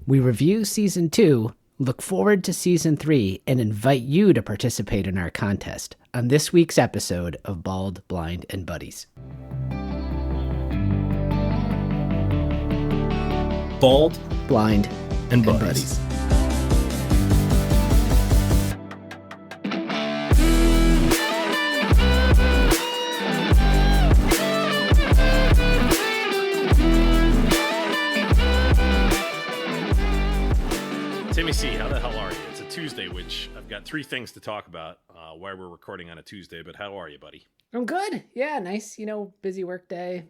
We review Season 2, look forward to Season 3, and invite you to participate in our contest on this week's episode of Bald, Blind, and Buddies. Bald, Blind, and Buddies. Timmy C, how the hell are you? It's a Tuesday, which I've got three things to talk about why we're recording on a Tuesday, but how are you, buddy? I'm good. Yeah, nice, busy work day.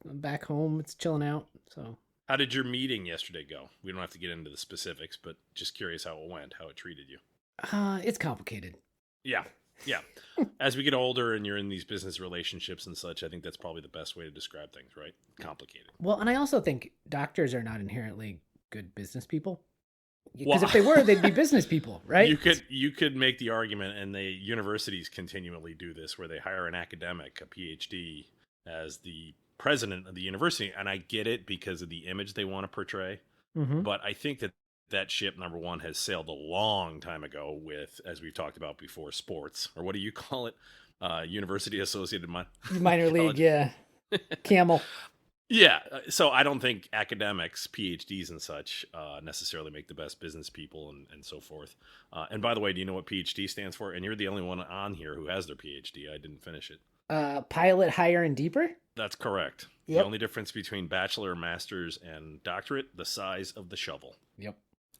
I'm back home. It's chilling out, so... How did your meeting yesterday go? We don't have to get into the specifics, but just curious how it went, how it treated you. It's complicated. Yeah. As we get older and you're in these business relationships and such, I think that's probably the best way to describe things, right? Complicated. Well, and I also think doctors are not inherently good business people. Because if they were, they'd be business people, right? You could make the argument, and the universities continually do this, where they hire an academic, a PhD, as the president of the university, and I get it because of the image they want to portray. Mm-hmm. But I think that ship, number one, has sailed a long time ago with, as we've talked about before, sports, or what do you call it? University associated minor league, yeah. Camel. Yeah, so I don't think academics, PhDs and such, necessarily make the best business people and so forth. And by the way, do you know what PhD stands for? And you're the only one on here who has their PhD. I didn't finish it. Pilot, higher, and deeper? That's correct. Yep. The only difference between bachelor, master's, and doctorate, the size of the shovel. Yep.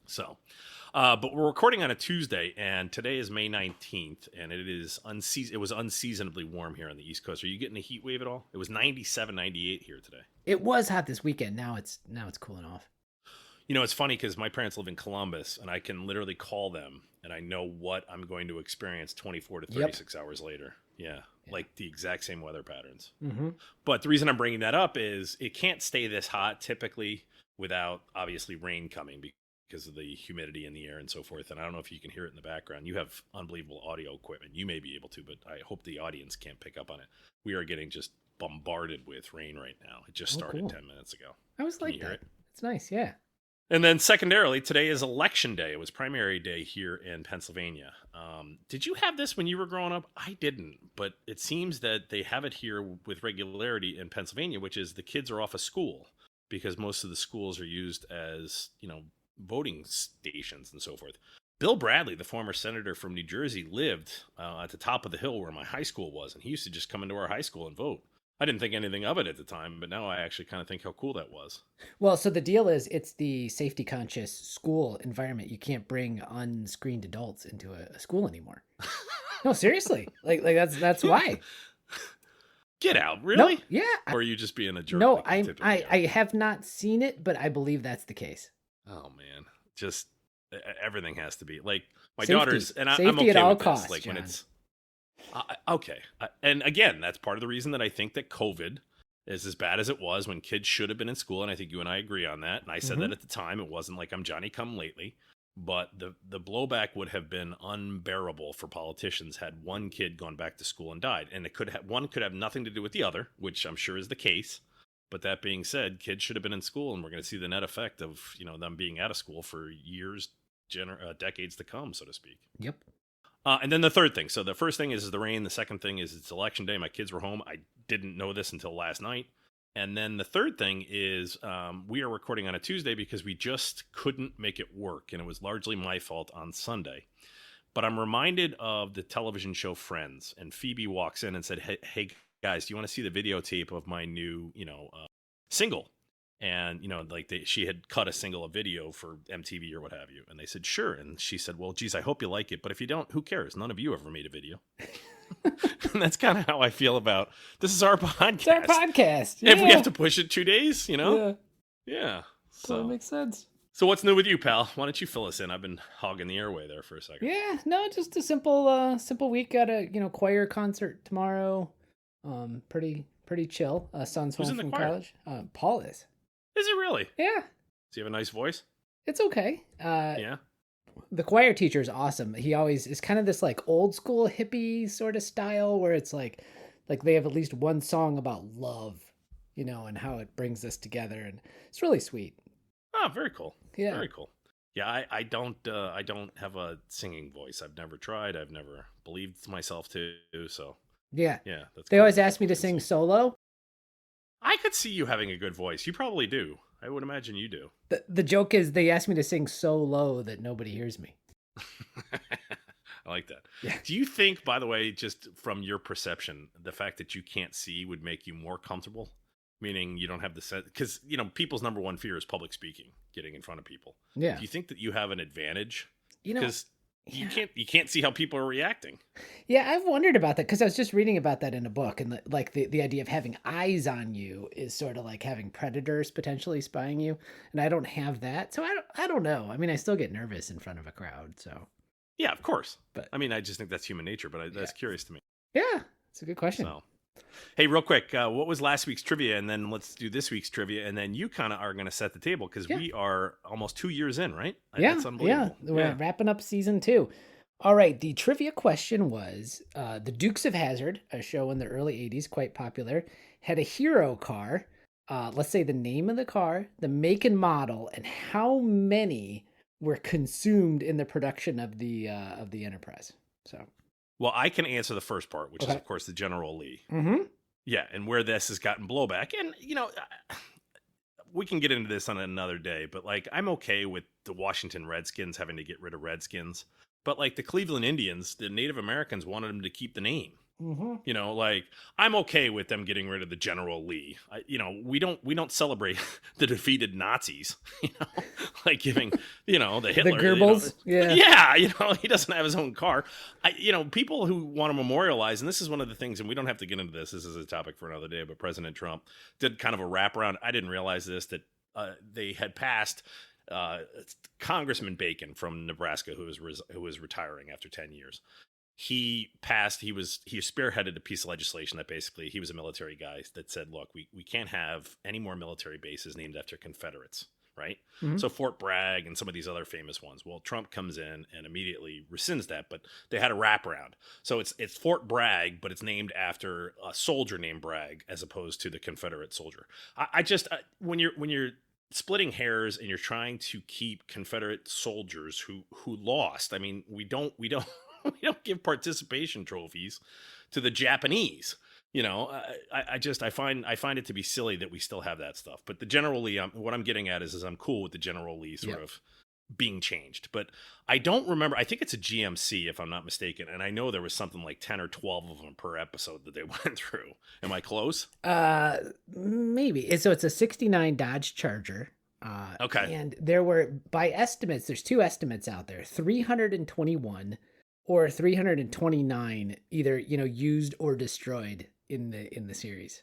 So, but we're recording on a Tuesday, and today is May 19th, and it was unseasonably warm here on the East Coast. Are you getting a heat wave at all? It was 97, 98 here today. It was hot this weekend. Now it's cooling off. It's funny because my parents live in Columbus, and I can literally call them, and I know what I'm going to experience 24 to 36 hours later. Yeah, like the exact same weather patterns. Mm-hmm. But the reason I'm bringing that up is it can't stay this hot typically without, obviously, rain coming because of the humidity in the air and so forth. And I don't know if you can hear it in the background. You have unbelievable audio equipment. You may be able to, but I hope the audience can't pick up on it. We are getting just bombarded with rain right now. It just started cool. 10 minutes ago. I was like that. It's nice, yeah. And then secondarily, today is election day. It was primary day here in Pennsylvania. Did you have this when you were growing up? I didn't, but it seems that they have it here with regularity in Pennsylvania, which is the kids are off of school because most of the schools are used as, voting stations and so forth. Bill Bradley, the former senator from New Jersey, lived at the top of the hill where my high school was, and he used to just come into our high school and vote. I didn't think anything of it at the time, but now I actually kind of think how cool that was. Well, so the deal is it's the safety conscious school environment. You can't bring unscreened adults into a school anymore. No, seriously. Like that's why. Get out, really? No, yeah. Or are you just being a jerk? No, I have not seen it, but I believe that's the case. Oh man, just everything has to be like my safety. daughter's, and I'm Safety okay at all with costs, this. Like John. when it's okay, and again, that's part of the reason that I think that COVID is as bad as it was when kids should have been in school, and I think you and I agree on that. And I said that at the time. It wasn't like I'm Johnny come lately, but the blowback would have been unbearable for politicians had one kid gone back to school and died, and one could have nothing to do with the other, which I'm sure is the case. But that being said, kids should have been in school, and we're going to see the net effect of them being out of school for years, decades to come, so to speak. Yep. And then the third thing. So the first thing is the rain. The second thing is it's election day. My kids were home. I didn't know this until last night. And then the third thing is we are recording on a Tuesday because we just couldn't make it work, and it was largely my fault on Sunday. But I'm reminded of the television show Friends, and Phoebe walks in and said, hey guys, do you want to see the videotape of my new, single? And, she had cut a video for MTV or what have you. And they said, sure. And she said, well, geez, I hope you like it. But if you don't, who cares? None of you ever made a video. And that's kind of how I feel about this is our podcast. It's our podcast. Yeah. If we have to push it 2 days, Yeah. Yeah. So that makes sense. So what's new with you, pal? Why don't you fill us in? I've been hogging the airway there for a second. Yeah, no, just a simple week. Got a choir concert tomorrow. Pretty chill. Son's home from college. Paul is. Is it really? Yeah. Does he have a nice voice? It's okay. Yeah. The choir teacher is awesome. He always is kind of this like old school hippie sort of style where it's like they have at least one song about love, and how it brings us together, and it's really sweet. Oh, very cool. Yeah. Very cool. Yeah, I don't have a singing voice. I've never tried. I've never believed myself to. So Yeah. yeah, that's They cool always that ask me people to can sing solo. I could see you having a good voice. You probably do. I would imagine you do. The joke is they ask me to sing so low that nobody hears me. I like that. Yeah. Do you think, by the way, just from your perception, the fact that you can't see would make you more comfortable? Meaning you don't have the sense, because people's number one fear is public speaking, getting in front of people. Yeah. Do you think that you have an advantage? You know, Because you can't see how people are reacting. yeah, I've wondered about that because I was just reading about that in a book, and the idea of having eyes on you is sort of like having predators potentially spying you, and I don't have that, so I don't know. I mean, I still get nervous in front of a crowd, so Yeah, of course. But I mean, I just think that's human nature, but that's curious to me. yeah, it's a good question. So, hey, real quick, what was last week's trivia? And then let's do this week's trivia, and then you kind of are going to set the table because we are almost 2 years in, right? That's unbelievable. We're wrapping up season 2. All right, the trivia question was, the Dukes of Hazzard, a show in the early 80s, quite popular, had a hero car. Let's say the name of the car, the make and model, and how many were consumed in the production of the Enterprise. So, well, I can answer the first part, which is, of course, the General Lee. Mm-hmm. Yeah, and where this has gotten blowback. And, we can get into this on another day, but, I'm okay with the Washington Redskins having to get rid of Redskins. But, the Cleveland Indians, the Native Americans wanted them to keep the name. Mm-hmm. I'm okay with them getting rid of the General Lee. We don't celebrate the defeated Nazis, giving, the Hitler. The Goebbels. Yeah, he doesn't have his own car. People who want to memorialize, and this is one of the things, and we don't have to get into this. This is a topic for another day, but President Trump did kind of a wraparound. I didn't realize this, that they had passed Congressman Bacon from Nebraska, who was retiring after 10 years. He spearheaded a piece of legislation that basically, he was a military guy, that said, look, we can't have any more military bases named after Confederates, right? Mm-hmm. So Fort Bragg and some of these other famous ones. Well, Trump comes in and immediately rescinds that, but they had a wraparound. So it's Fort Bragg, but it's named after a soldier named Bragg as opposed to the Confederate soldier. When you're splitting hairs and you're trying to keep Confederate soldiers who lost, I mean, we don't we don't give participation trophies to the Japanese. I find it to be silly that we still have that stuff. But the General Lee, what I'm getting at is I'm cool with the General Lee sort of being changed. But I don't remember. I think it's a GMC, if I'm not mistaken. And I know there was something like 10 or 12 of them per episode that they went through. Am I close? Maybe. So it's a 69 Dodge Charger. Okay. And there were, by estimates, there's 2 estimates out there, 321 or 329, either, used or destroyed in the series.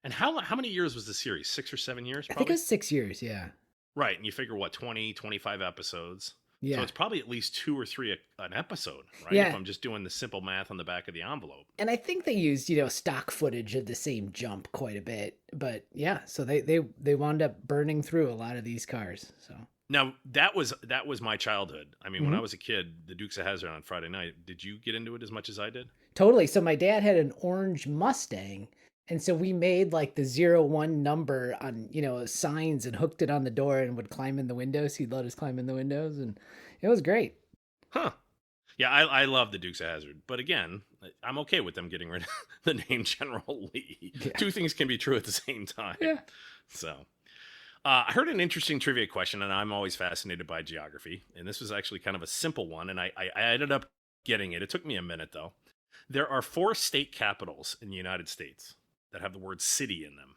And how many years was the series? 6 or 7 years? Probably? I think it was 6 years, yeah. Right, and you figure, 20, 25 episodes? Yeah. So it's probably at least 2 or 3 an episode, right? Yeah. If I'm just doing the simple math on the back of the envelope. And I think they used, stock footage of the same jump quite a bit. But yeah, so they wound up burning through a lot of these cars, so... Now, that was my childhood. I mean, when I was a kid, the Dukes of Hazzard on Friday night, did you get into it as much as I did? Totally. So my dad had an orange Mustang, and so we made the 01 number on, signs and hooked it on the door and would climb in the windows. He'd let us climb in the windows, and it was great. Huh. Yeah, I love the Dukes of Hazzard. But again, I'm okay with them getting rid of the name General Lee. Yeah. 2 things can be true at the same time. Yeah. So... I heard an interesting trivia question, and I'm always fascinated by geography. And this was actually kind of a simple one, and I ended up getting it. It took me a minute, though. There are 4 state capitals in the United States that have the word city in them.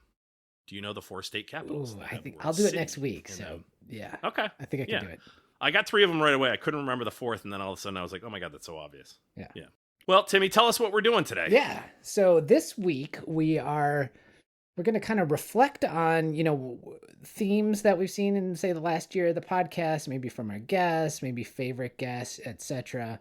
Do you know the 4 state capitals? Ooh, I think I'll do it next week. So, yeah. Okay. I think I can do it. I got 3 of them right away. I couldn't remember the 4th, and then all of a sudden I was like, oh my God, that's so obvious. Yeah. Well, Timmy, tell us what we're doing today. Yeah. So this week we're going to kind of reflect on, themes that we've seen in, say, the last year of the podcast, maybe from our guests, maybe favorite guests, etc.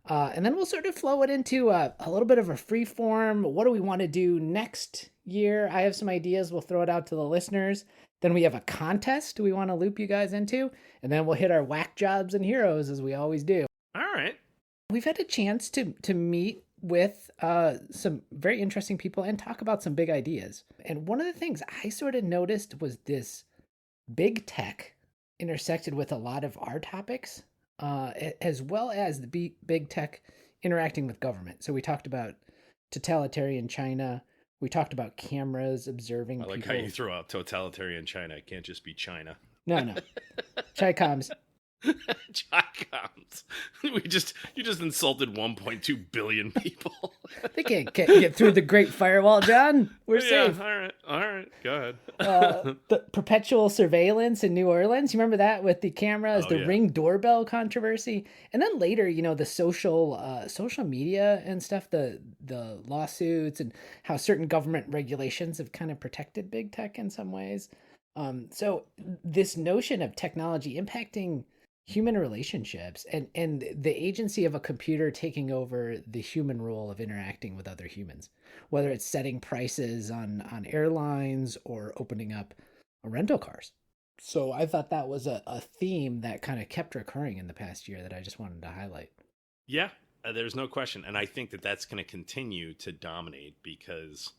And then we'll sort of flow it into a little bit of a free form. What do we want to do next year? I have some ideas. We'll throw it out to the listeners. Then we have a contest we want to loop you guys into. And then we'll hit our whack jobs and heroes as we always do. All right. We've had a chance to meet with some very interesting people and talk about some big ideas. And one of the things I sort of noticed was this big tech intersected with a lot of our topics, as well as the big tech interacting with government. So we talked about totalitarian China. We talked about cameras observing I like how people. you throw out totalitarian China. It can't just be China. No. Chicoms. Chicoms. You just insulted 1.2 billion people. They can't get through the Great Firewall, John. We're safe. All right. Go ahead. The perpetual surveillance in New Orleans. You remember that with the cameras, the Ring doorbell controversy, and then later, the social media and stuff, the lawsuits, and how certain government regulations have kind of protected big tech in some ways. So this notion of technology impacting human relationships and the agency of a computer taking over the human role of interacting with other humans, whether it's setting prices on airlines or opening up rental cars. So I thought that was a theme that kind of kept recurring in the past year that I just wanted to highlight. Yeah, there's no question. And I think that that's going to continue to dominate because,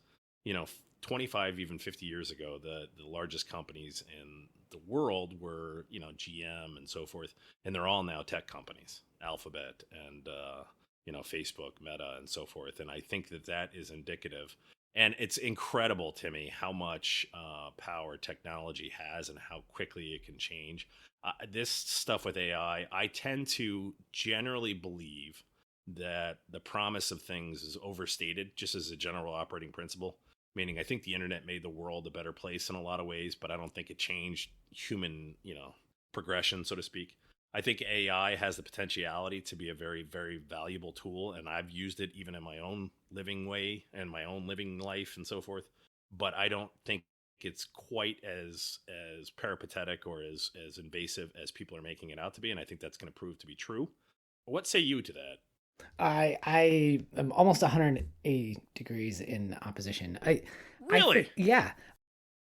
25, even 50 years ago, the largest companies in the world were, GM and so forth. And they're all now tech companies, Alphabet and, Facebook, Meta, and so forth. And I think that is indicative. And it's incredible, Timmy, how much power technology has and how quickly it can change. This stuff with AI, I tend to generally believe that the promise of things is overstated just as a general operating principle. Meaning, I think the internet made the world a better place in a lot of ways, but I don't think it changed human, progression, so to speak. I think AI has the potentiality to be a very, very valuable tool, and I've used it even in my own living way and my own living life and so forth. But I don't think it's quite as peripatetic or as invasive as people are making it out to be, and I think that's going to prove to be true. What say you to that? I am almost 180 degrees in opposition. Really? Yeah.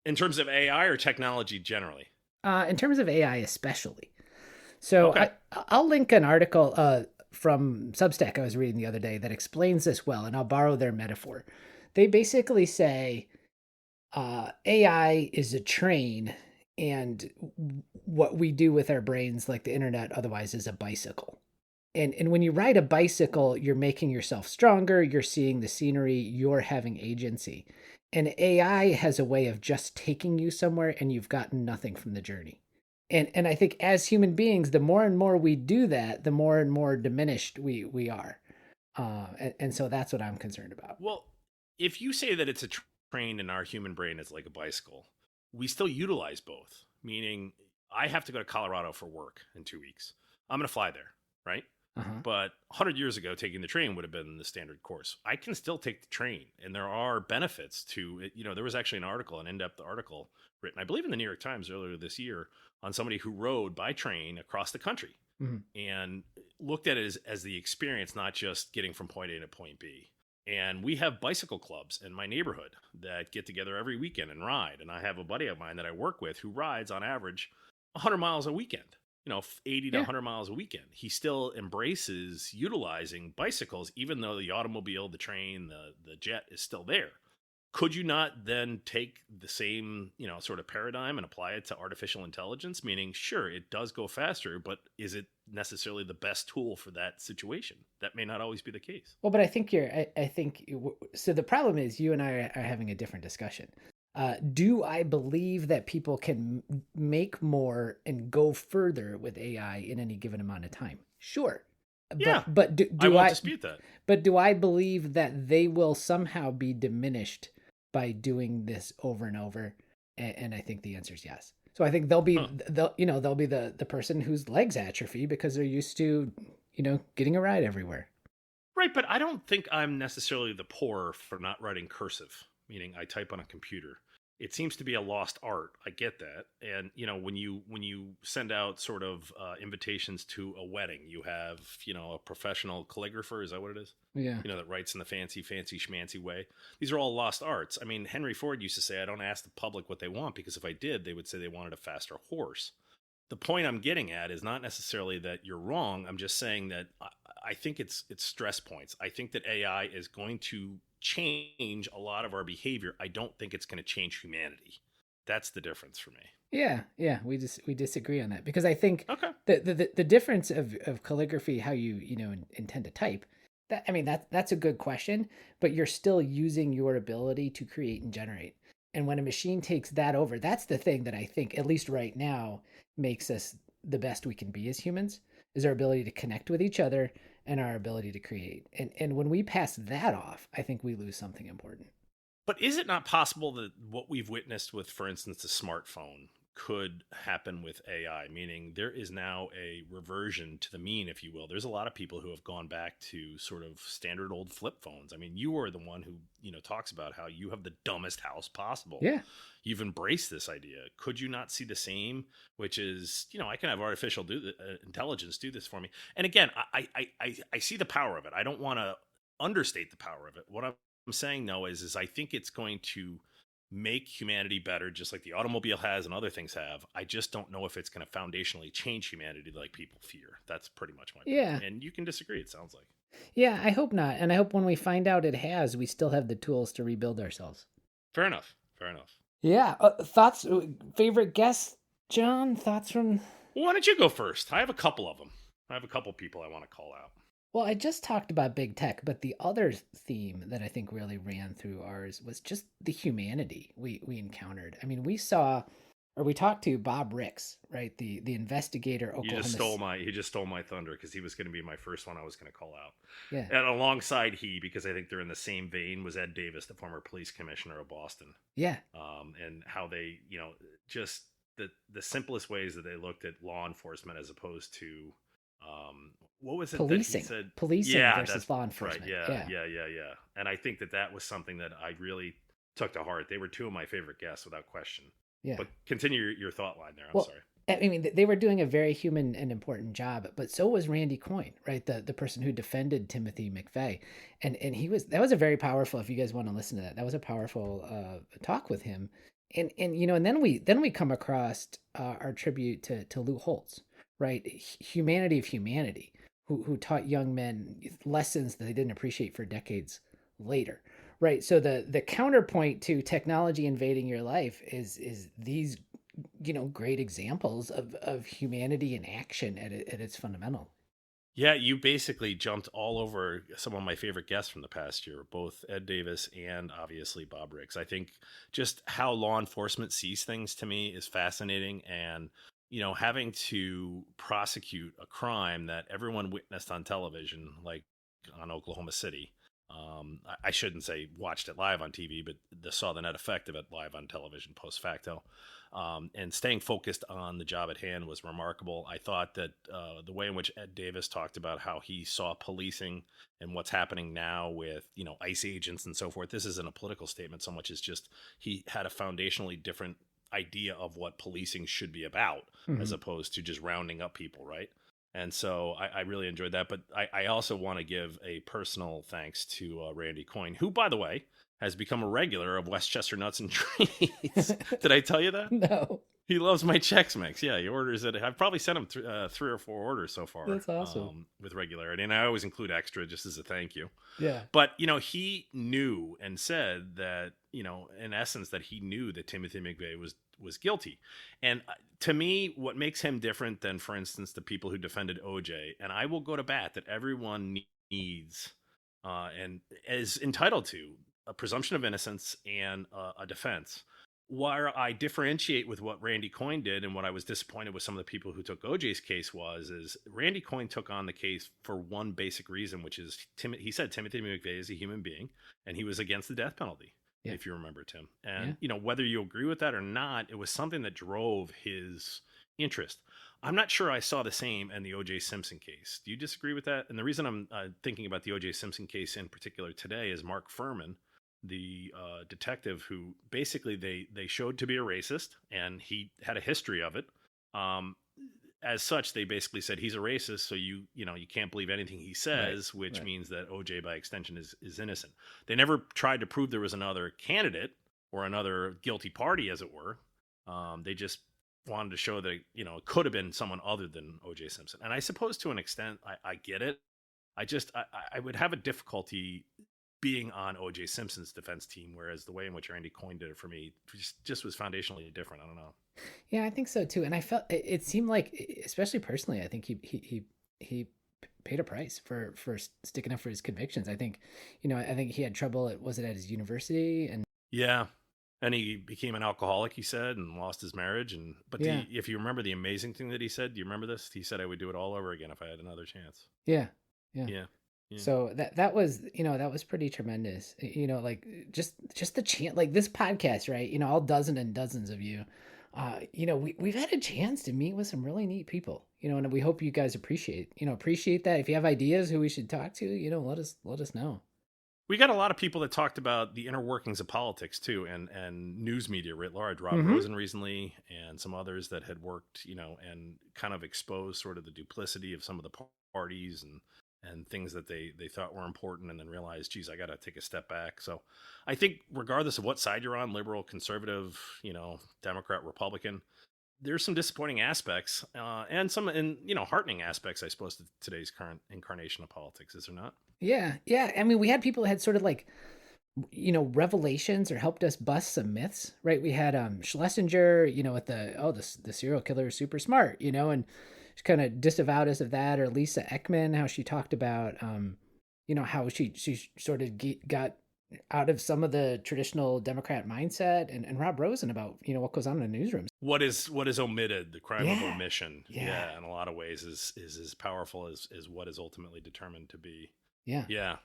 In terms of AI or technology generally? In terms of AI especially. So okay. I'll link an article from Substack I was reading the other day that explains this well, and I'll borrow their metaphor. They basically say AI is a train, and what we do with our brains, like the internet otherwise, is a bicycle. And when you ride a bicycle, you're making yourself stronger, you're seeing the scenery, you're having agency. And AI has a way of just taking you somewhere and you've gotten nothing from the journey. And I think as human beings, the more and more we do that, the more and more diminished we are. And so that's what I'm concerned about. Well, if you say that it's a train and our human brain is like a bicycle, we still utilize both. Meaning, I have to go to Colorado for work in 2 weeks. I'm going to fly there, right? Uh-huh. But 100 years ago, taking the train would have been the standard course. I can still take the train, and there are benefits to it. There was actually an in-depth article written, I believe in the New York Times earlier this year, on somebody who rode by train across the country and looked at it as the experience, not just getting from point A to point B. And we have bicycle clubs in my neighborhood that get together every weekend and ride. And I have a buddy of mine that I work with who rides on average 100 miles a weekend. 80 to 100 miles a weekend. He still embraces utilizing bicycles, even though the automobile, the train, the jet is still there. Could you not then take the same, sort of paradigm and apply it to artificial intelligence? Meaning, sure, it does go faster, but is it necessarily the best tool for that situation? That may not always be the case. Well, but I think so the problem is you and I are having a different discussion. Do I believe that people can make more and go further with AI in any given amount of time? Sure. Yeah, but I won't dispute that. But do I believe that they will somehow be diminished by doing this over and over? And I think the answer is yes. So I think they'll be they'll be the person whose legs atrophy because they're used to getting a ride everywhere. Right, but I don't think I'm necessarily the poorer for not writing cursive, meaning I type on a computer. It seems to be a lost art. I get that. And, when you send out sort of invitations to a wedding, you have, a professional calligrapher. Is that what it is? Yeah. That writes in the fancy schmancy way. These are all lost arts. I mean, Henry Ford used to say, I don't ask the public what they want, because if I did, they would say they wanted a faster horse. The point I'm getting at is not necessarily that you're wrong. I'm just saying that I think it's stress points. I think that AI is going to change a lot of our behavior. I don't think it's going to change humanity. That's the difference for me. Yeah, we disagree on that because I think Okay. the difference of calligraphy, how you know intend to type, that I mean that's a good question, but you're still using your ability to create and generate. And when a machine takes that over, that's the thing that I think, at least right now, makes us the best we can be as humans, is our ability to connect with each other and our ability to create. And when we pass that off, I think we lose something important. But is it not possible that what we've witnessed with, for instance, the smartphone could happen with AI? Meaning there is now a reversion to the mean, if you will. There's a lot of people who have gone back to sort of standard old flip phones. I mean, you are the one who, talks about how you have the dumbest house possible. Yeah. You've embraced this idea. Could you not see the same, which is, I can have artificial intelligence do this for me. And again, I see the power of it. I don't want to understate the power of it. What I'm saying though is I think it's going to make humanity better, just like the automobile has and other things have. I just don't know if it's going to foundationally change humanity like people fear. That's pretty much my Yeah. point. And you can disagree, it sounds like. Yeah, I hope not. And I hope when we find out it has, we still have the tools to rebuild ourselves. Fair enough. Fair enough. Yeah. Thoughts, favorite guests, John? Thoughts from. Well, why don't you go first? I have a couple of them. I have a couple people I want to call out. Well, I just talked about big tech, but the other theme that I think really ran through ours was just the humanity we encountered. I mean, we talked to Bob Ricks, right? The investigator. Oklahoma. He just stole my thunder because he was going to be my first one I was going to call out. Yeah. And alongside because I think they're in the same vein, was Ed Davis, the former police commissioner of Boston. Yeah. And how they, just the simplest ways that they looked at law enforcement as opposed to, what was it policing that he said? Policing versus law enforcement. Right. Yeah. And I think that was something that I really took to heart. They were two of my favorite guests without question. Yeah. But continue your thought line there. I'm sorry. I mean, they were doing a very human and important job, but so was Randy Coyne, right? The person who defended Timothy McVeigh. And that was a very powerful, if you guys want to listen to that was a powerful talk with him. And then we come across our tribute to Lou Holtz, right? Humanity of humanity, who taught young men lessons that they didn't appreciate for decades later. Right. So the counterpoint to technology invading your life is these, great examples of humanity in action at its fundamental. Yeah, you basically jumped all over some of my favorite guests from the past year, both Ed Davis and obviously Bob Ricks. I think just how law enforcement sees things to me is fascinating. And, having to prosecute a crime that everyone witnessed on television, like on Oklahoma City. I shouldn't say watched it live on TV, but saw the net effect of it live on television post facto. And staying focused on the job at hand was remarkable. I thought that the way in which Ed Davis talked about how he saw policing and what's happening now with, ICE agents and so forth. This isn't a political statement so much as just he had a foundationally different idea of what policing should be about, as opposed to just rounding up people, right? And so I really enjoyed that. But I also want to give a personal thanks to Randy Coyne, who, by the way, has become a regular of Westchester Nuts and Treats. Did I tell you that? No. He loves my Chex Mix. Yeah, he orders it. I've probably sent him 3 or 4 orders so far. That's awesome. With regularity. And I always include extra just as a thank you. Yeah. But, he knew and said that, in essence, that he knew that Timothy McVeigh was guilty. And to me, what makes him different than, for instance, the people who defended OJ, and I will go to bat that everyone needs and is entitled to a presumption of innocence and a defense. Where I differentiate with what Randy Coyne did and what I was disappointed with some of the people who took OJ's case is Randy Coyne took on the case for one basic reason, which is he said Timothy McVeigh is a human being and he was against the death penalty. Yeah. If you remember, Tim. And, whether you agree with that or not, it was something that drove his interest. I'm not sure I saw the same in the O.J. Simpson case. Do you disagree with that? And the reason I'm thinking about the O.J. Simpson case in particular today is Mark Furman, the detective who basically they showed to be a racist, and he had a history of it. As such, they basically said he's a racist, so you can't believe anything he says, right, which means that OJ by extension is innocent. They never tried to prove there was another candidate or another guilty party, as it were. They just wanted to show that it could have been someone other than OJ Simpson. And I suppose to an extent, I get it. I would have a difficulty being on O.J. Simpson's defense team, whereas the way in which Randy Coyne did it for me just was foundationally different. I don't know. Yeah, I think so too. And I felt it seemed like, especially personally, I think he paid a price for sticking up for his convictions. I think, I think he had trouble. Was it at his university? And Yeah. And he became an alcoholic, he said, and lost his marriage. But yeah, if you remember the amazing thing that he said, do you remember this? He said, I would do it all over again if I had another chance. yeah, yeah. Yeah. Yeah. So that was, that was pretty tremendous. Like just the chance, like this podcast, right? All dozen and dozens of you, we've had a chance to meet with some really neat people, and we hope you guys appreciate that. If you have ideas who we should talk to, let us know. We got a lot of people that talked about the inner workings of politics too, and news media writ large. Rob Rosen recently, and some others that had worked, and kind of exposed sort of the duplicity of some of the parties and things that they thought were important, and then realized, geez, I got to take a step back. So I think regardless of what side you're on, liberal, conservative, Democrat, Republican, there's some disappointing aspects and some heartening aspects, I suppose, to today's current incarnation of politics, is there not? Yeah. I mean, we had people that had sort of like, revelations or helped us bust some myths, right? We had Schlesinger, with the serial killer is super smart, and she kind of disavowed us of that. Or Lisa Ekman, how she talked about, how she sort of got out of some of the traditional Democrat mindset, and Rob Rosen about, what goes on in the newsrooms. What is omitted, the crime of omission. Yeah. In a lot of ways is as powerful as what is ultimately determined to be. Yeah.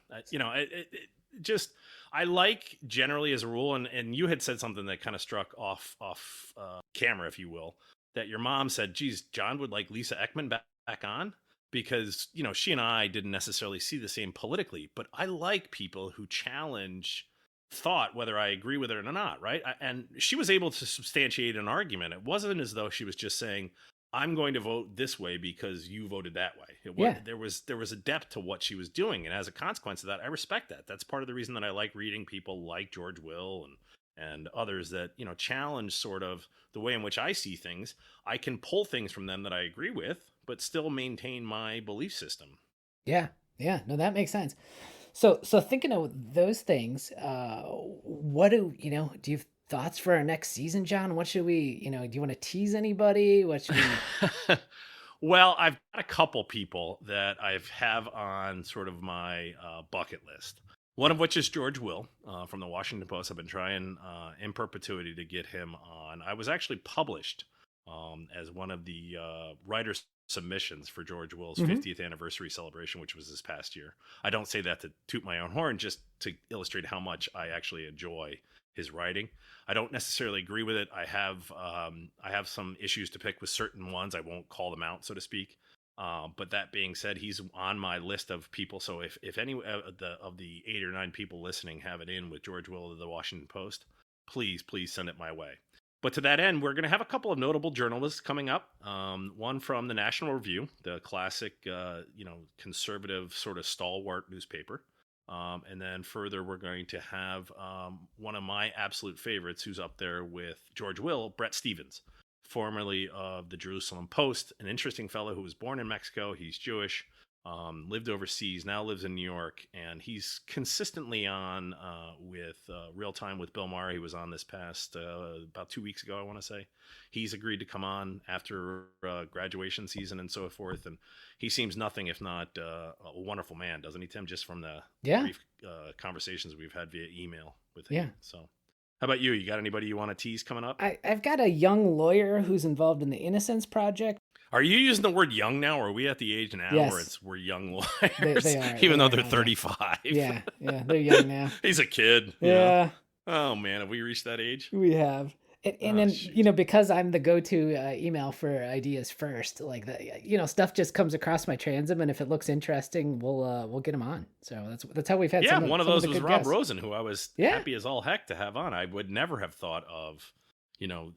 I like generally as a rule, and you had said something that kind of struck off camera, if you will, that your mom said, geez, John would like Lisa Ekman back on, because, she and I didn't necessarily see the same politically, but I like people who challenge thought, whether I agree with it or not, right? And she was able to substantiate an argument. It wasn't as though she was just saying, I'm going to vote this way because you voted that way. There was a depth to what she was doing, and as a consequence of that, I respect that. That's part of the reason that I like reading people like George Will and others that challenge sort of the way in which I see things. I can pull things from them that I agree with, but still maintain my belief system. Yeah, no, that makes sense. So thinking of those things, what do you have thoughts for our next season, John? What should we, do you want to tease anybody? What should we? Well, I've got a couple people that I have on sort of my bucket list. One of which is George Will from the Washington Post. I've been trying in perpetuity to get him on. I was actually published as one of the writers' submissions for George Will's 50th anniversary celebration, which was this past year. I don't say that to toot my own horn, just to illustrate how much I actually enjoy his writing. I don't necessarily agree with it. I have some issues to pick with certain ones. I won't call them out, so to speak. But that being said, he's on my list of people. So if any of the 8 or 9 people listening have it in with George Will of the Washington Post, please send it my way. But to that end, we're going to have a couple of notable journalists coming up. One from the National Review, the classic, conservative sort of stalwart newspaper. And then further, we're going to have one of my absolute favorites, who's up there with George Will, Bret Stephens, formerly of the Jerusalem Post, an interesting fellow who was born in Mexico. He's Jewish, lived overseas, now lives in New York, and he's consistently on with Real Time with Bill Maher. He was on this past about 2 weeks ago, I want to say. He's agreed to come on after graduation season and so forth, and he seems nothing if not a wonderful man, doesn't he, Tim? Just from the brief conversations we've had via email with him. Yeah. So how about you? You got anybody you want to tease coming up? I've got a young lawyer who's involved in the Innocence Project. Are you using the word young now, or are we at the age now where we're young lawyers, they are, even though they're 35? Yeah, they're young now. He's a kid. Yeah. Oh, man, have we reached that age? We have. And then, because I'm the go-to email for ideas first, like that, stuff just comes across my transom, and if it looks interesting, we'll get them on. So that's how we've had. One of those was Rob Rosen, who I was happy as all heck to have on. I would never have thought of,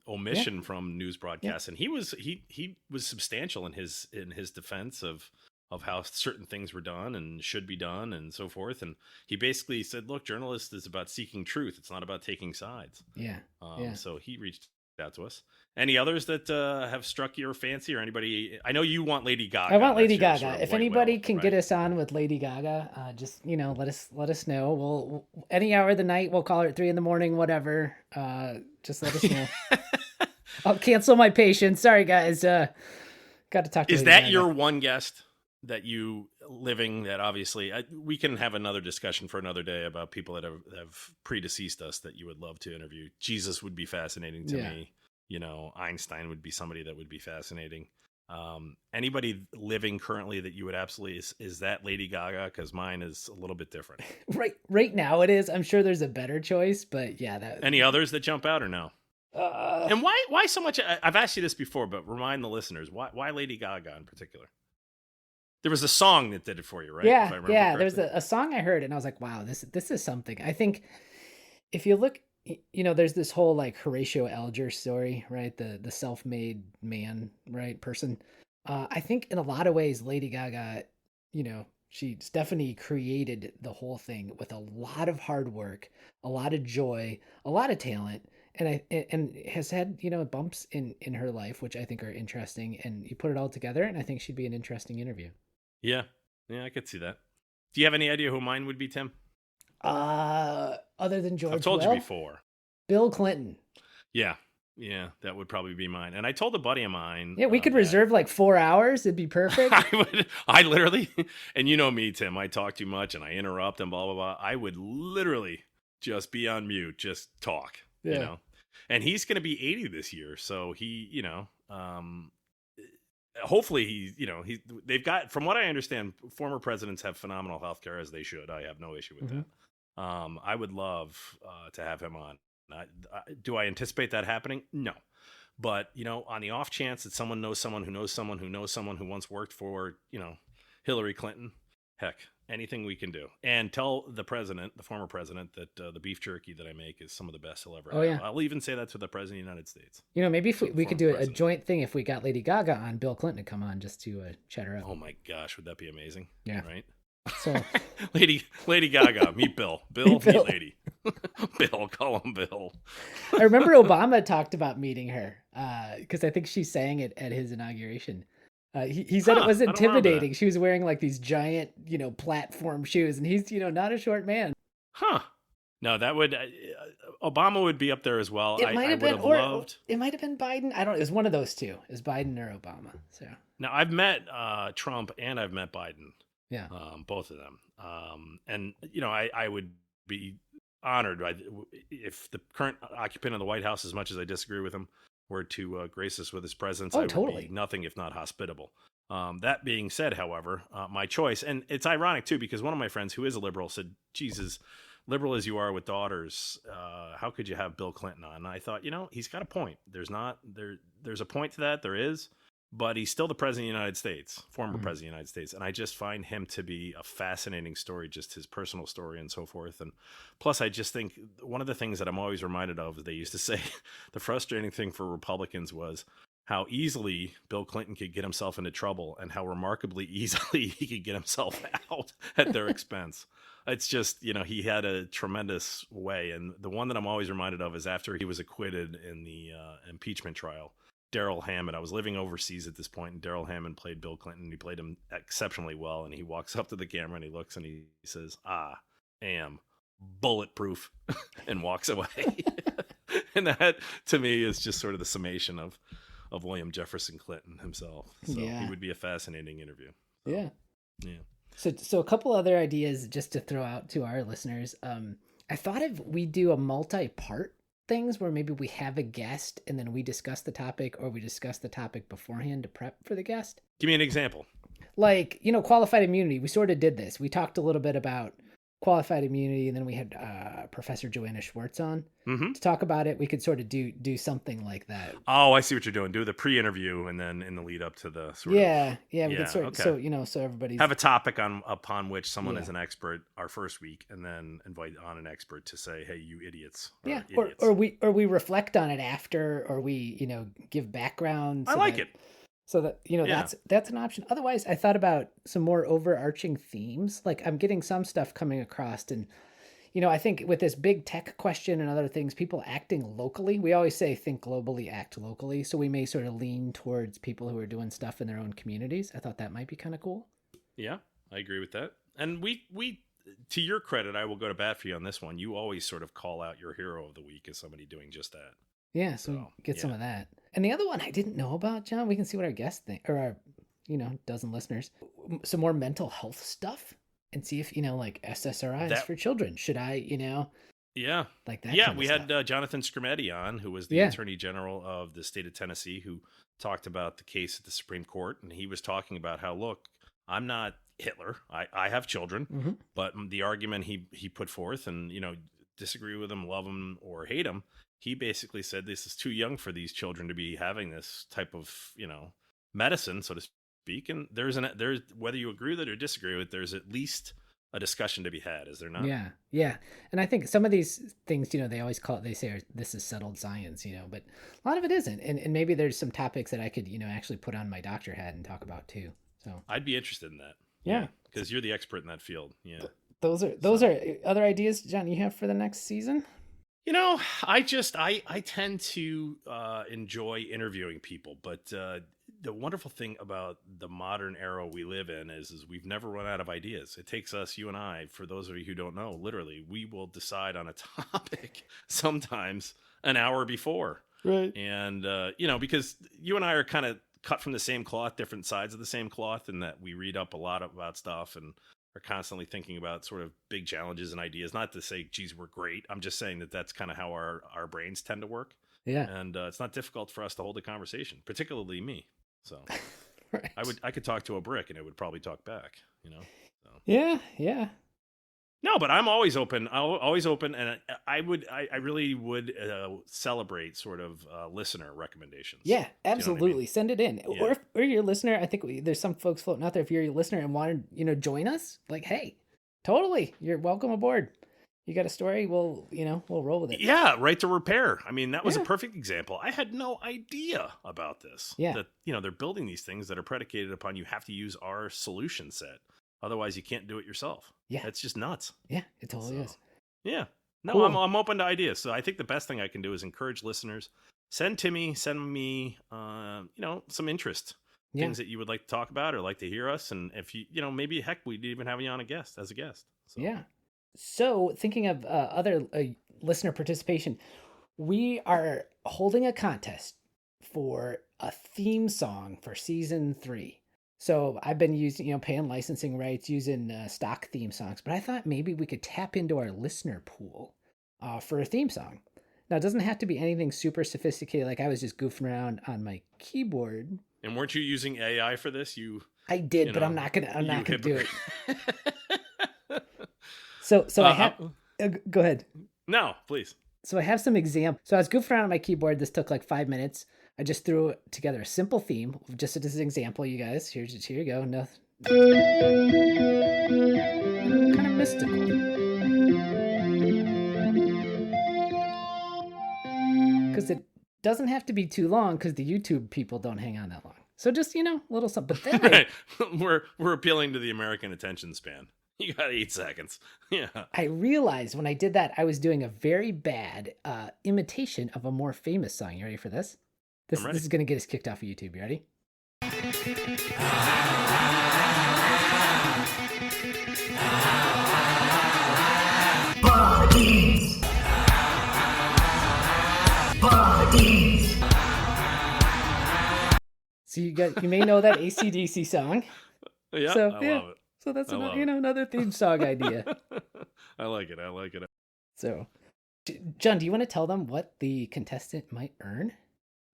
omission from news broadcasts, and he was substantial in his defense of how certain things were done and should be done and so forth. And he basically said, look, journalist is about seeking truth. It's not about taking sides. Yeah. So he reached out to us. Any others that have struck your fancy, or anybody? I know you want Lady Gaga. I want Lady That's your Gaga. sort of If white anybody whale, can right? get us on with Lady Gaga, just let us know. We'll any hour of the night. We'll call her at 3 a.m, whatever. Just let us know. I'll cancel my patience. Sorry, guys. Got to talk to Is Lady that Gaga. your one guest that you living that obviously we can have another discussion for another day about people that have predeceased us that you would love to interview. Jesus would be fascinating to me. Einstein would be somebody that would be fascinating. Anybody living currently that you would absolutely is that Lady Gaga? Because mine is a little bit different. Right now it is. I'm sure there's a better choice, but yeah. Any others that jump out or no? And why so much? I've asked you this before, but remind the listeners why Lady Gaga in particular. There was a song that did it for you, right? Yeah. There's a song I heard, and I was like, wow, this is something. I think if you look, there's this whole like Horatio Alger story, right? The self-made man, right? Person. I think in a lot of ways, Lady Gaga, Stephanie created the whole thing with a lot of hard work, a lot of joy, a lot of talent. And has had bumps in her life, which I think are interesting. And you put it all together, and I think she'd be an interesting interview. Yeah, I could see that. Do you have any idea who mine would be, Tim? Other than George, I've told you before. Bill Clinton. Yeah, that would probably be mine. And I told a buddy of mine. Yeah, we could reserve like 4 hours. It'd be perfect. I literally, and you know me, Tim. I talk too much and I interrupt and blah blah blah. I would literally just be on mute, just talk. Yeah. And he's going to be 80 this year, so he, hopefully they've got, from what I understand, former presidents have phenomenal health care, as they should. I have no issue with that. I would love to have him on. Do I anticipate that happening? No. But, on the off chance that someone knows someone who knows someone who knows someone who once worked for, Hillary Clinton, heck, anything we can do. And tell the former president, that the beef jerky that I make is some of the best he'll ever have. Yeah. I'll even say that to the president of the United States. Maybe if we could do a joint thing, if we got Lady Gaga on, Bill Clinton to come on just to chat her up. Oh my gosh, would that be amazing? Yeah. Right? So Lady Gaga, meet Bill. Meet Lady. Bill, call him Bill. I remember Obama talked about meeting her because I think she sang it at his inauguration. He said it was intimidating. She was wearing like these giant, platform shoes, and he's, not a short man. Huh. No, that would Obama would be up there as well. It might have been, loved. It might have been Biden. I don't know. It was one of those two. It was Biden or Obama. So now I've met Trump and I've met Biden. Yeah. Both of them. And I would be honored if the current occupant of the White House, as much as I disagree with him, were to grace us with his presence. I would be nothing if not hospitable. That being said, however, my choice, and it's ironic too, because one of my friends who is a liberal said, Jesus, liberal as you are with daughters, how could you have Bill Clinton on? And I thought, he's got a point. There's a point to that. There is, but he's still the president of the United States, former president of the United States. And I just find him to be a fascinating story, just his personal story and so forth. And plus, I just think one of the things that I'm always reminded of, they used to say, the frustrating thing for Republicans was how easily Bill Clinton could get himself into trouble and how remarkably easily he could get himself out at their expense. It's just, he had a tremendous way. And the one that I'm always reminded of is after he was acquitted in the impeachment trial. Daryl Hammond. I was living overseas at this point, and Daryl Hammond played Bill Clinton. He played him exceptionally well, and he walks up to the camera and he looks and he says, am bulletproof, and walks away. And that, to me, is just sort of the summation of William Jefferson Clinton himself. So he would be a fascinating interview. Yeah. Yeah. So a couple other ideas just to throw out to our listeners. I thought if we do a multi-part things where maybe we have a guest and then we discuss the topic, or we discuss the topic beforehand to prep for the guest. Give me an example. Like, qualified immunity. We sort of did this. We talked a little bit about qualified immunity, and then we had Professor Joanna Schwartz on to talk about it. We could sort of do something like that. Oh, I see what you're doing. Do the pre-interview, and then in the lead up to the sort of... We could sort of, so everybody's... Have a topic upon which someone is an expert our first week, and then invite on an expert to say, hey, you idiots. Or we reflect on it after, or we, give background. I like it. So that, that's an option. Otherwise, I thought about some more overarching themes. Like, I'm getting some stuff coming across, and, I think with this big tech question and other things, people acting locally, we always say think globally, act locally. So we may sort of lean towards people who are doing stuff in their own communities. I thought that might be kind of cool. Yeah, I agree with that. And we to your credit, I will go to bat for you on this one. You always sort of call out your hero of the week as somebody doing just that. Yeah, so get some of that. And the other one I didn't know about, John, we can see what our guests think, or our, dozen listeners, some more mental health stuff and see if, like SSRIs for children. Should I, Yeah. like that? Yeah, we had Jonathan Scrimetti on, who was the Attorney General of the state of Tennessee, who talked about the case at the Supreme Court. And he was talking about how, look, I'm not Hitler. I have children, but the argument he put forth, and, disagree with him, love him, or hate him, he basically said this is too young for these children to be having this type of, medicine, so to speak. And there's whether you agree with it or disagree with it, there's at least a discussion to be had, is there not? Yeah. Yeah. And I think some of these things, they always they say this is settled science, but a lot of it isn't. And maybe there's some topics that I could, actually put on my doctor hat and talk about too. So I'd be interested in that. Yeah. Because you're the expert in that field. Yeah. Those are other ideas, John, you have for the next season? I tend to enjoy interviewing people, but the wonderful thing about the modern era we live in is we've never run out of ideas. It takes us, you and I, for those of you who don't know, literally, we will decide on a topic sometimes an hour before. Right. And, because you and I are kind of cut from the same cloth, different sides of the same cloth, in that we read up a lot about stuff and are constantly thinking about sort of big challenges and ideas. Not to say, geez, we're great. I'm just saying that that's kind of how our brains tend to work. Yeah. And it's not difficult for us to hold a conversation, particularly me. So right. I could talk to a brick and it would probably talk back, So. Yeah. Yeah. No, but I'm always open. Always open. And I really would celebrate sort of listener recommendations. Yeah, absolutely. You know what I mean? Send it in. Yeah. Or if you're a listener, I think there's some folks floating out there. If you're a listener and want to, join us, like, hey, totally, you're welcome aboard. You got a story? We'll roll with it. Yeah, right to repair. I mean, that was a perfect example. I had no idea about this. Yeah. That, they're building these things that are predicated upon you have to use our solution set. Otherwise, you can't do it yourself. Yeah. That's just nuts. Yeah, it totally is. Yeah. No, cool. I'm open to ideas. So I think the best thing I can do is encourage listeners. Send me, some interest. Yeah. Things that you would like to talk about or like to hear us. And if you, maybe heck, we'd even have you on as a guest. So. Yeah. So thinking of other listener participation, we are holding a contest for a theme song for season 3. So I've been using, paying licensing rights, using stock theme songs, but I thought maybe we could tap into our listener pool for a theme song. Now, it doesn't have to be anything super sophisticated. Like I was just goofing around on my keyboard. And weren't you using AI for this? I did, but I'm not gonna do it. So I have. Go ahead. No, please. So I have some examples. So I was goofing around on my keyboard. This took like 5 minutes. I just threw together a simple theme, just as an example, you guys. Here you go. No, kind of mystical. Because it doesn't have to be too long, because the YouTube people don't hang on that long. So just, a little something. But then we're appealing to the American attention span. You got 8 seconds. Yeah. I realized when I did that, I was doing a very bad imitation of a more famous song. You ready for this? This is going to get us kicked off of YouTube. You ready? Bodies. So you may know that AC/DC song. Yeah, I love it. So that's another theme song idea. I like it. So, John, do you want to tell them what the contestant might earn?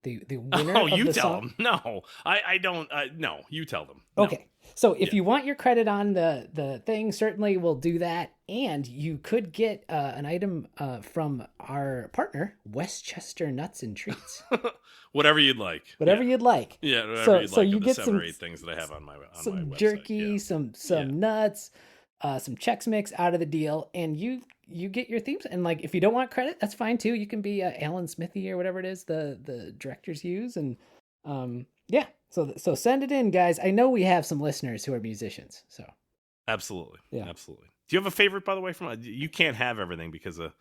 The winner of you the tell song? them. No, I don't. No, you tell them. No. Okay. So if you want your credit on the thing, certainly we'll do that. And you could get an item from our partner, Westchester Nuts and Treats. Whatever you'd like. Whatever you'd like. Yeah, whatever you'd like. So you get 7 or 8 things that I have on my some website. jerky, some nuts, some Chex Mix out of the deal, and you get your themes. And like, if you don't want credit, that's fine too. You can be Alan Smithy or whatever it is the directors use, and yeah. So send it in, guys. I know we have some listeners who are musicians, so absolutely, yeah, absolutely. Do you have a favorite, by the way? From you can't have everything because of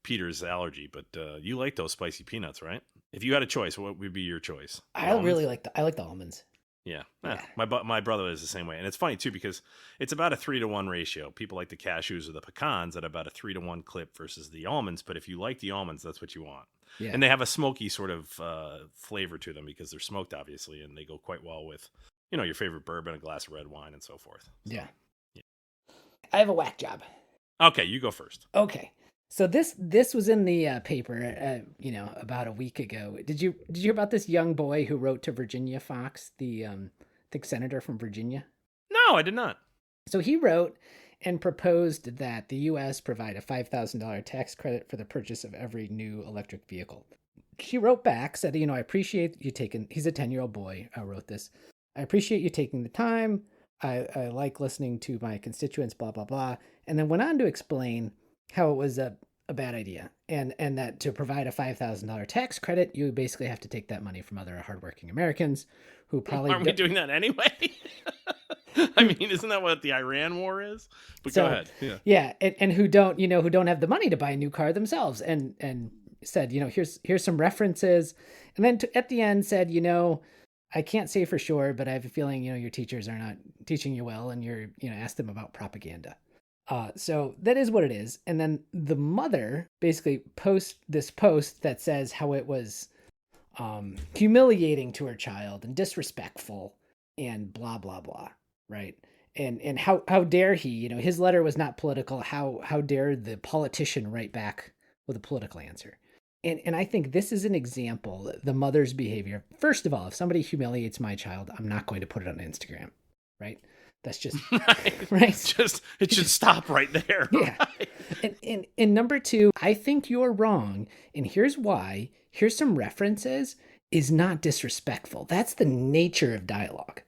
Peter's allergy, but you like those spicy peanuts, right? If you had a choice, what would be your choice? The I really almonds? I like the almonds. Yeah, Yeah. my brother is the same way, and it's funny too because it's about a 3-to-1 ratio. People like the cashews or the pecans at about a 3-to-1 clip versus the almonds. But if you like the almonds, that's what you want, Yeah. and they have a smoky sort of flavor to them because they're smoked, obviously, and they go quite well with your favorite bourbon, a glass of red wine, and so forth. So, Yeah. yeah. I have a whack job. Okay, you go first. Okay. So this was in the paper, about a week ago. Did you hear about this young boy who wrote to Virginia Fox, the I think senator from Virginia? No, I did not. So he wrote and proposed that the U.S. provide a $5,000 tax credit for the purchase of every new electric vehicle. She wrote back, said, I appreciate you taking. He's a 10-year-old boy. I wrote this. I appreciate you taking the time. I like listening to my constituents. Blah blah blah, and then went on to explain how it was a bad idea, and that to provide a $5,000 tax credit, you basically have to take that money from other hardworking Americans who probably Aren't we doing that anyway? I mean, isn't that what the Iran war is? But go ahead. Yeah, and who don't have the money to buy a new car themselves, and said, here's some references, and then at the end said, I can't say for sure, but I have a feeling, your teachers are not teaching you well, and you're, ask them about propaganda. So that is what it is. And then the mother basically posts this post that says how it was humiliating to her child and disrespectful and blah, blah, blah. Right. And how dare he, his letter was not political. How dare the politician write back with a political answer? And I think this is an example, the mother's behavior. First of all, if somebody humiliates my child, I'm not going to put it on Instagram. Right. That's just right. It should stop right there. Yeah. Right? And number two, I think you're wrong. And here's why. Here's some references is not disrespectful. That's the nature of dialogue.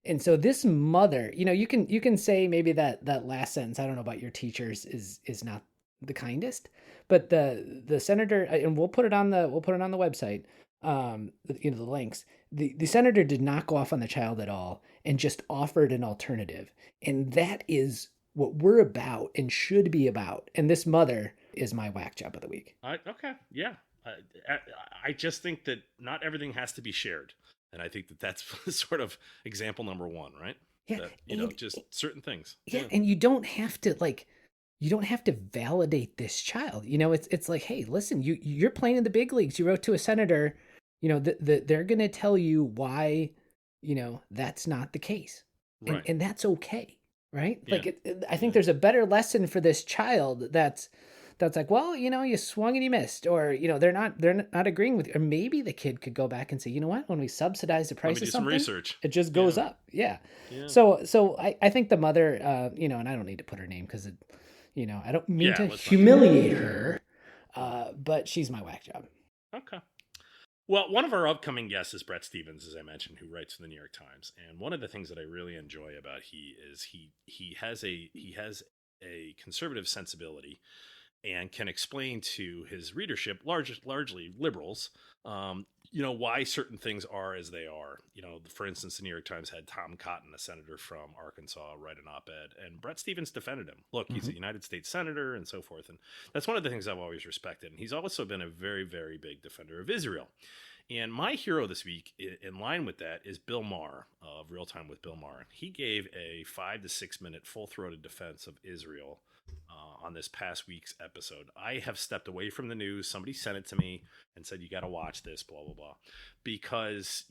And so this mother, you can say maybe that last sentence, I don't know about your teachers, is not the kindest, but the senator, and we'll put it on the website, the links. The senator did not go off on the child at all and just offered an alternative. And that is what we're about and should be about. And this mother is my whack job of the week. Okay. Yeah. I just think that not everything has to be shared. And I think that that's sort of example number one, right? Yeah. That, just certain things. Yeah. And you don't have to validate this child. It's like, hey, listen, you're playing in the big leagues. You wrote to a senator, they're going to tell you why, that's not the case. Right. And that's okay. Right. Yeah. Like, I think there's a better lesson for this child that's like, well, you swung and you missed, or, they're not agreeing with you. Or maybe the kid could go back and say, you know what, when we subsidize the price of something, research. It just goes up. Yeah. Yeah. So I think the mother, and I don't need to put her name because I don't mean to humiliate her, but she's my whack job. Okay. Well, one of our upcoming guests is Bret Stephens, as I mentioned, who writes for the New York Times. And one of the things that I really enjoy about he has a conservative sensibility and can explain to his readership, largely liberals, why certain things are as they are. For instance, the New York Times had Tom Cotton, a senator from Arkansas, write an op-ed, and Bret Stephens defended him. Look, he's a United States senator and so forth. And that's one of the things I've always respected. And he's also been a very, very big defender of Israel. And my hero this week, in line with that, is Bill Maher of Real Time with Bill Maher. He gave a 5 to 6 minute full-throated defense of Israel on this past week's episode. I have stepped away from the news. Somebody sent it to me and said, you got to watch this, blah, blah, blah. Because,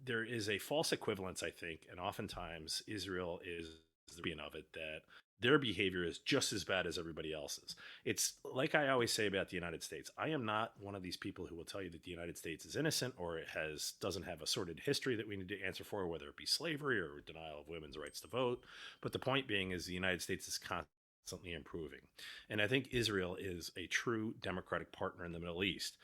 there is a false equivalence, I think, and oftentimes Israel is the being of it, that their behavior is just as bad as everybody else's. It's like I always say about the United States. I am not one of these people who will tell you that the United States is innocent or it doesn't have a sordid history that we need to answer for, whether it be slavery or denial of women's rights to vote. But the point being is the United States is constantly improving. And I think Israel is a true democratic partner in the Middle East.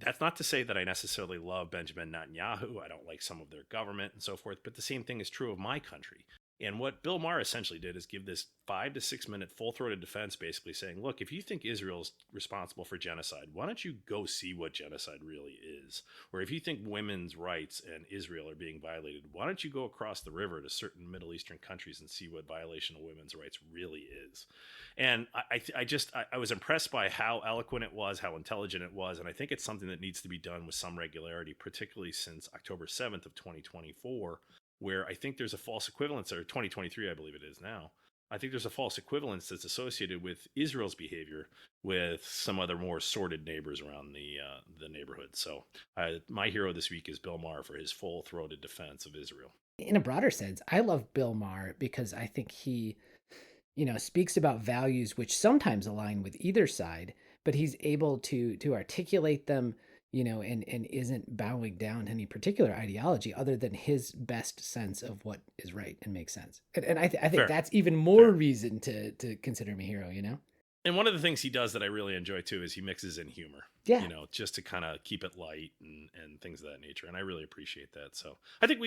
That's not to say that I necessarily love Benjamin Netanyahu. I don't like some of their government and so forth. But the same thing is true of my country. And what Bill Maher essentially did is give this 5 to 6 minute full throated defense, basically saying, look, if you think Israel's responsible for genocide, why don't you go see what genocide really is? Or if you think women's rights and Israel are being violated, why don't you go across the river to certain Middle Eastern countries and see what violation of women's rights really is? And I was impressed by how eloquent it was, how intelligent it was. And I think it's something that needs to be done with some regularity, particularly since October 7th of 2024, where I think there's a false equivalence, or 2023, I believe it is now. I think there's a false equivalence that's associated with Israel's behavior with some other more sordid neighbors around the neighborhood. So my hero this week is Bill Maher for his full-throated defense of Israel. In a broader sense, I love Bill Maher because I think he, speaks about values which sometimes align with either side, but he's able to articulate them, and isn't bowing down to any particular ideology other than his best sense of what is right and makes sense. And I think Fair. that's even more Fair. reason to consider him a hero, And one of the things he does that I really enjoy too is he mixes in humor. Yeah. Just to kind of keep it light and things of that nature. And I really appreciate that. So I think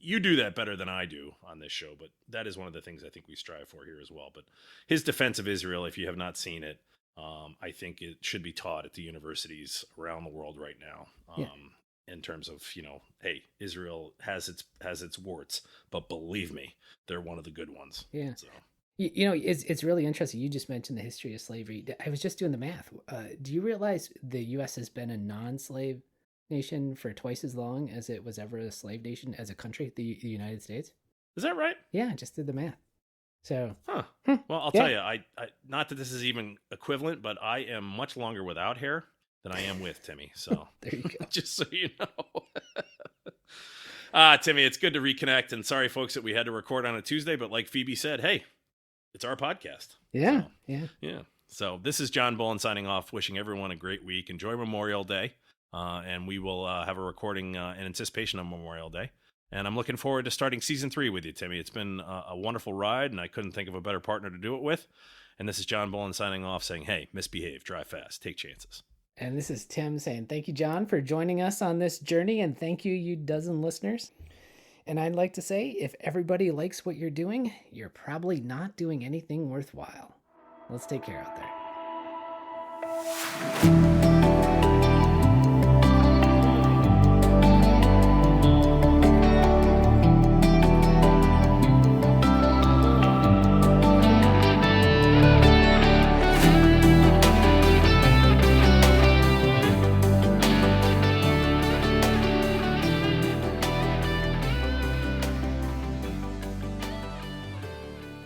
you do that better than I do on this show, but that is one of the things I think we strive for here as well. But his defense of Israel, if you have not seen it, I think it should be taught at the universities around the world right now. In terms of, hey, Israel has its warts, but believe me, they're one of the good ones. Yeah. So. It's really interesting. You just mentioned the history of slavery. I was just doing the math. Do you realize the U.S. has been a non-slave nation for twice as long as it was ever a slave nation as a country, the United States? Is that right? Yeah, I just did the math. So, well, I'll tell you, I not that this is even equivalent, but I am much longer without hair than I am with, Timmy. So there you go. Just so you know. Timmy, it's good to reconnect. And sorry, folks, that we had to record on a Tuesday. But like Phoebe said, hey, it's our podcast. Yeah, so, yeah. So this is John Boland signing off, wishing everyone a great week. Enjoy Memorial Day. And we will have a recording in anticipation of Memorial Day. And I'm looking forward to starting season 3 with you, Timmy. It's been a wonderful ride, and I couldn't think of a better partner to do it with. And this is John Boland signing off, saying, hey, misbehave, drive fast, take chances. And this is Tim saying, thank you, John, for joining us on this journey. And thank you, you dozen listeners. And I'd like to say, if everybody likes what you're doing, you're probably not doing anything worthwhile. Let's take care out there.